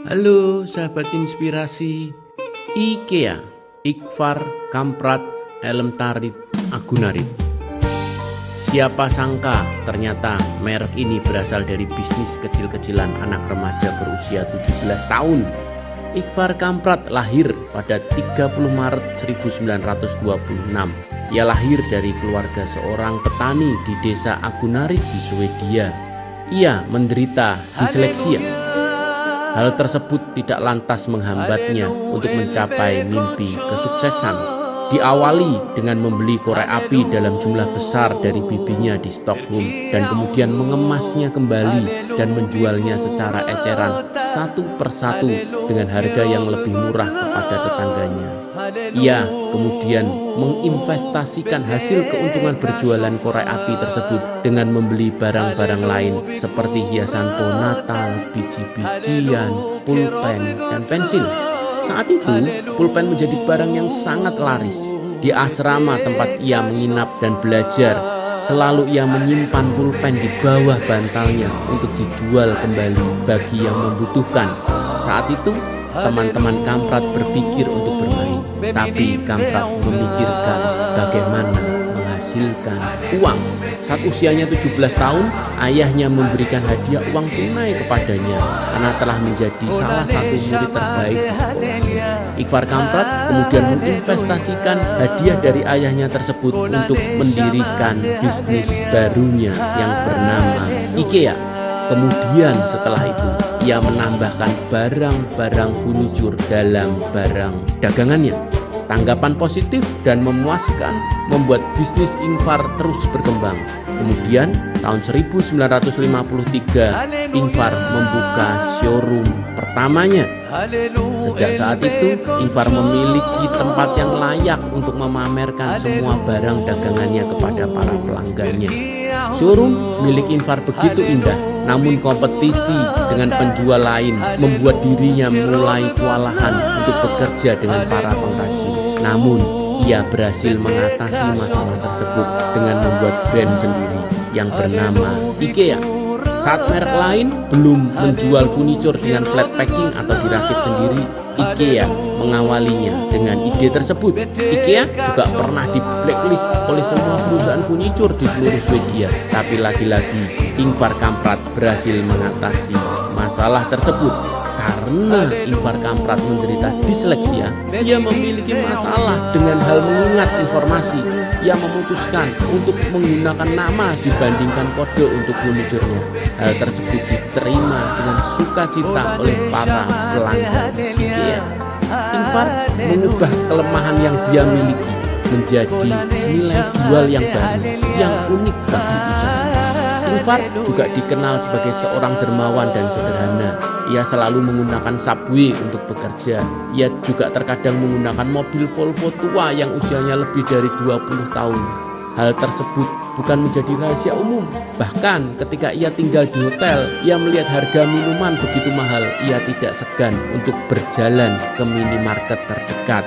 Halo sahabat inspirasi. IKEA, Ingvar Kamprad Elmtarit Agunarit. Siapa sangka ternyata merek ini berasal dari bisnis kecil-kecilan anak remaja berusia 17 tahun. Ingvar Kamprad lahir pada 30 Maret 1926. Ia lahir dari keluarga seorang petani di desa Agunarit di Swedia. Ia menderita disleksia. Hal tersebut tidak lantas menghambatnya untuk mencapai mimpi kesuksesan. Diawali dengan membeli korek api dalam jumlah besar dari bibinya di Stockholm dan kemudian mengemasnya kembali dan menjualnya secara eceran satu persatu dengan harga yang lebih murah kepada tetangganya. Ia kemudian menginvestasikan hasil keuntungan berjualan korek api tersebut dengan membeli barang-barang lain seperti hiasan pohon Natal, biji-bijian, pulpen, dan pensil. Saat itu, pulpen menjadi barang yang sangat laris. Di asrama tempat ia menginap dan belajar, selalu ia menyimpan pulpen di bawah bantalnya untuk dijual kembali bagi yang membutuhkan. Saat itu, teman-teman Kamprad berpikir untuk bermain, tapi Kamprad memikirkan bagaimana menghasilkan uang. Saat usianya 17 tahun, ayahnya memberikan hadiah uang tunai kepadanya karena telah menjadi salah satu murid terbaik di sekolah. Ingvar Kamprad kemudian menginvestasikan hadiah dari ayahnya tersebut untuk mendirikan bisnis barunya yang bernama IKEA. Kemudian setelah itu, ia menambahkan barang-barang furnitur dalam barang dagangannya. Tanggapan positif dan memuaskan membuat bisnis Ingvar terus berkembang. Kemudian tahun 1953 Ingvar membuka showroom pertamanya. Sejak saat itu Ingvar memiliki tempat yang layak untuk memamerkan semua barang dagangannya kepada para pelanggannya. Showroom milik Ingvar begitu indah, namun kompetisi dengan penjual lain membuat dirinya mulai kewalahan untuk bekerja dengan para pengrajin. Namun, ia berhasil mengatasi masalah tersebut dengan membuat brand sendiri yang bernama IKEA. Saat merek lain belum menjual furnitur dengan flat packing atau dirakit sendiri, IKEA mengawalinya dengan ide tersebut. IKEA juga pernah di blacklist oleh semua perusahaan furnitur di seluruh Swedia. Tapi lagi-lagi Ingvar Kamprad berhasil mengatasi masalah tersebut. Karena Ingvar Kamprad menderita disleksia, dia memiliki masalah dengan hal mengingat informasi. Ia memutuskan untuk menggunakan nama dibandingkan kode untuk furniturnya. Hal tersebut diterima dengan sukacita oleh para pelanggan IKEA. Ingvar mengubah kelemahan yang dia miliki menjadi nilai jual yang baru, yang unik bagi usaha. Ingvar juga dikenal sebagai seorang dermawan dan sederhana. Ia selalu menggunakan subway untuk bekerja. Ia juga terkadang menggunakan mobil Volvo tua yang usianya lebih dari 20 tahun. Hal tersebut bukan menjadi rahasia umum. Bahkan ketika ia tinggal di hotel, ia melihat harga minuman begitu mahal. Ia tidak segan untuk berjalan ke minimarket terdekat.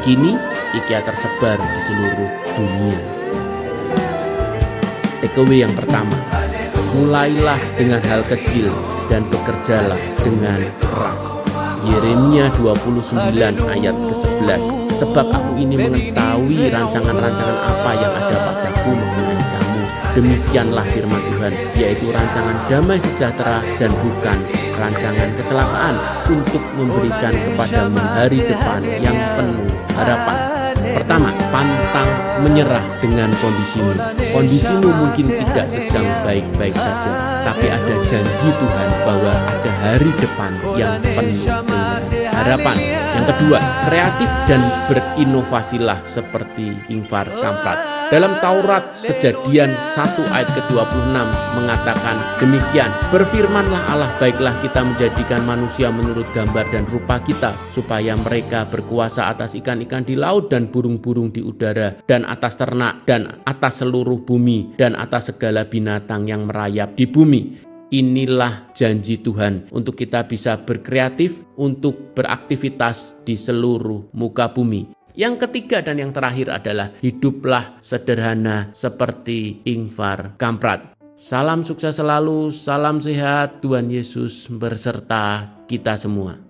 Kini IKEA tersebar di seluruh dunia. Takeaway yang pertama, mulailah dengan hal kecil dan bekerjalah dengan keras. Yeremia 29 ayat ke-11. Sebab aku ini mengetahui rancangan-rancangan apa yang ada padaku mengenai kamu. Demikianlah firman Tuhan, yaitu rancangan damai sejahtera dan bukan rancangan kecelakaan, untuk memberikan kepadamu hari depan yang penuh harapan. Pertama, pantang menyerah dengan kondisimu. Kondisimu mungkin tidak sedang baik-baik saja, tapi ada janji Tuhan bahwa ada hari depan yang penuh dengan harapan. Yang kedua, kreatif dan berinovasilah seperti Ingvar Kamprad. Dalam Taurat Kejadian 1 ayat ke-26 mengatakan demikian, berfirmanlah Allah, baiklah kita menjadikan manusia menurut gambar dan rupa kita, supaya mereka berkuasa atas ikan-ikan di laut dan burung-burung di udara, dan atas ternak, dan atas seluruh bumi, dan atas segala binatang yang merayap di bumi. Inilah janji Tuhan untuk kita bisa berkreatif, untuk beraktivitas di seluruh muka bumi. Yang ketiga dan yang terakhir adalah hiduplah sederhana seperti Ingvar Kamprad. Salam sukses selalu, salam sehat, Tuhan Yesus berserta kita semua.